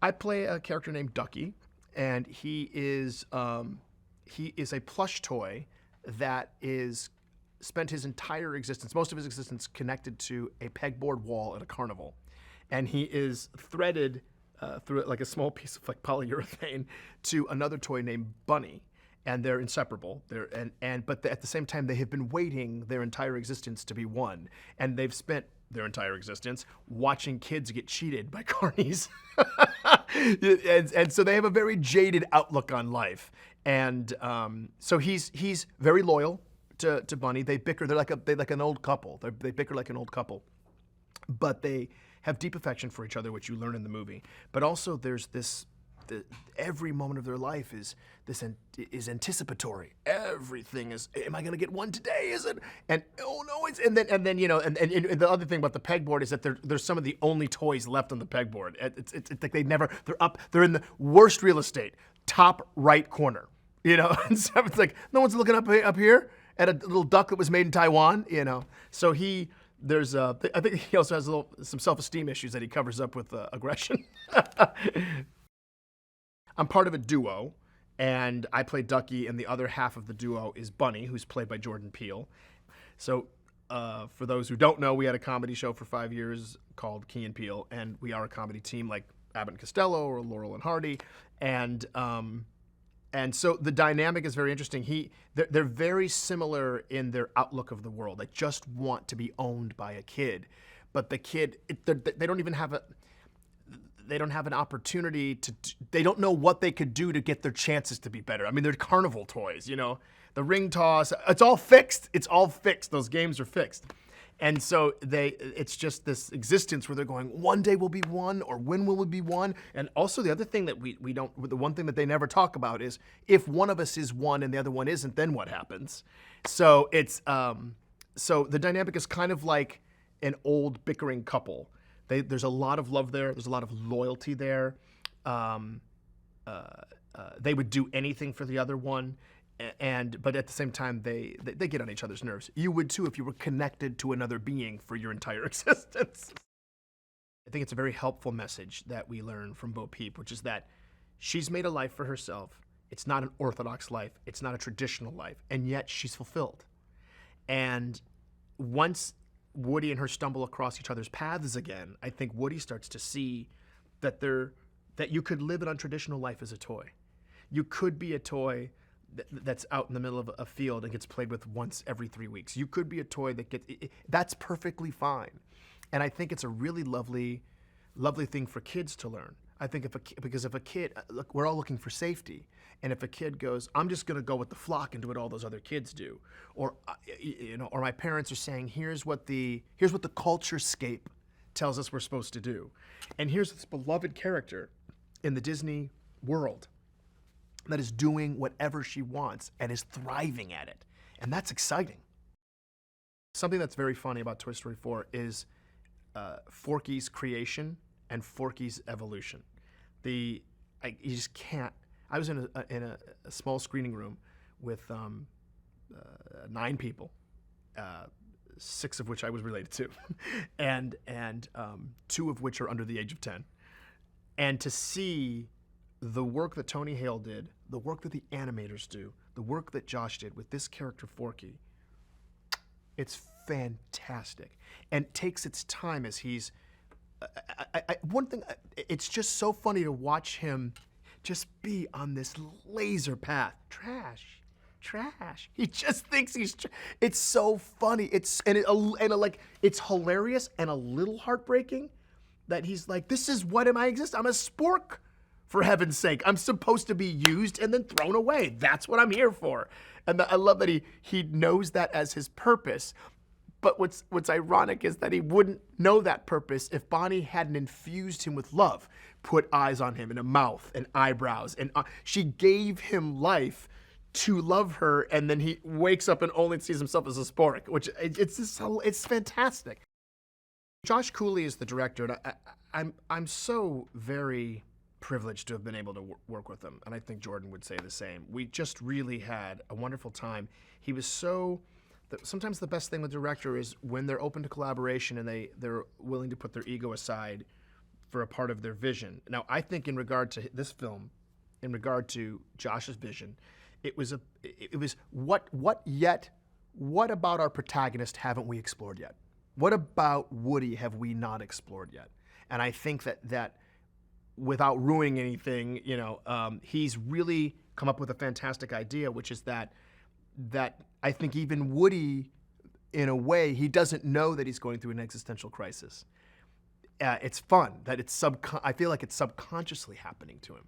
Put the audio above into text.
I play a character named Ducky, and he is a plush toy that is spent his entire existence, most of his existence, connected to a pegboard wall at a carnival, and he is threaded through it like a small piece of like polyurethane to another toy named Bunny, and they're inseparable. But at the same time, they have been waiting their entire existence to be one, and they've spent their entire existence watching kids get cheated by carnies, and so they have a very jaded outlook on life. And so he's very loyal to Bunny. They bicker. They're like an old couple. They bicker like an old couple, but they have deep affection for each other, which you learn in the movie. But also, there's this. Every moment of their life is anticipatory. Everything is. Am I going to get one today? Is it? And oh no, it's and then and the other thing about the pegboard is that they're some of the only toys left on the pegboard. It's like they never. They're in the worst real estate, top right corner. And so it's like no one's looking up here at a little duck that was made in Taiwan. So I think he also has some self-esteem issues that he covers up with aggression. I'm part of a duo, and I play Ducky, and the other half of the duo is Bunny, who's played by Jordan Peele. So for those who don't know, we had a comedy show for 5 years called Key and Peele, and we are a comedy team like Abbott and Costello or Laurel and Hardy. And so the dynamic is very interesting. They're very similar in their outlook of the world. They just want to be owned by a kid, but the kid, they don't even have they don't have an opportunity they don't know what they could do to get their chances to be better. I mean, they're carnival toys, the ring toss, it's all fixed. Those games are fixed. And so it's just this existence where they're going, one day we'll be one, or when will we be one? And also the other thing that the one thing that they never talk about is if one of us is one and the other one isn't, then what happens? So so the dynamic is kind of like an old bickering couple. There's a lot of love there. There's a lot of loyalty there. They would do anything for the other one, but at the same time, they get on each other's nerves. You would too if you were connected to another being for your entire existence. I think it's a very helpful message that we learn from Bo Peep, which is that she's made a life for herself. It's not an orthodox life. It's not a traditional life, and yet she's fulfilled. And once Woody and her stumble across each other's paths again, I think Woody starts to see that you could live an untraditional life as a toy. You could be a toy that's out in the middle of a field and gets played with once every 3 weeks. You could be a toy that's perfectly fine. And I think it's a really lovely thing for kids to learn. I think because if a kid, look, we're all looking for safety. And if a kid goes, I'm just going to go with the flock and do what all those other kids do, or my parents are saying, here's what the culture-scape tells us we're supposed to do, and here's this beloved character in the Disney world that is doing whatever she wants and is thriving at it, and that's exciting. Something that's very funny about Toy Story 4 is Forky's creation and Forky's evolution. You just can't. I was in a small screening room with 9 people, 6 of which I was related to, and 2 of which are under the age of 10. And to see the work that Tony Hale did, the work that the animators do, the work that Josh did with this character Forky, it's fantastic, and takes its time as he's. One thing, it's just so funny to watch him just be on this laser path. Trash. He just thinks it's so funny. It's hilarious and a little heartbreaking that he's like, this is what am I exist? I'm a spork, for heaven's sake. I'm supposed to be used and then thrown away. That's what I'm here for. And I love that he knows that as his purpose. But what's ironic is that he wouldn't know that purpose if Bonnie hadn't infused him with love, put eyes on him and a mouth and eyebrows. And she gave him life to love her, and then he wakes up and only sees himself as a spork, which it's fantastic. Josh Cooley is the director, and I'm so very privileged to have been able to work with him, and I think Jordan would say the same. We just really had a wonderful time. He was sometimes the best thing with the director is when they're open to collaboration and they're willing to put their ego aside for a part of their vision. Now, I think in regard to this film, in regard to Josh's vision, it was what about our protagonist haven't we explored yet? What about Woody have we not explored yet? And I think that without ruining anything, he's really come up with a fantastic idea, which is that I think even Woody, in a way, he doesn't know that he's going through an existential crisis. It's fun that I feel like it's subconsciously happening to him.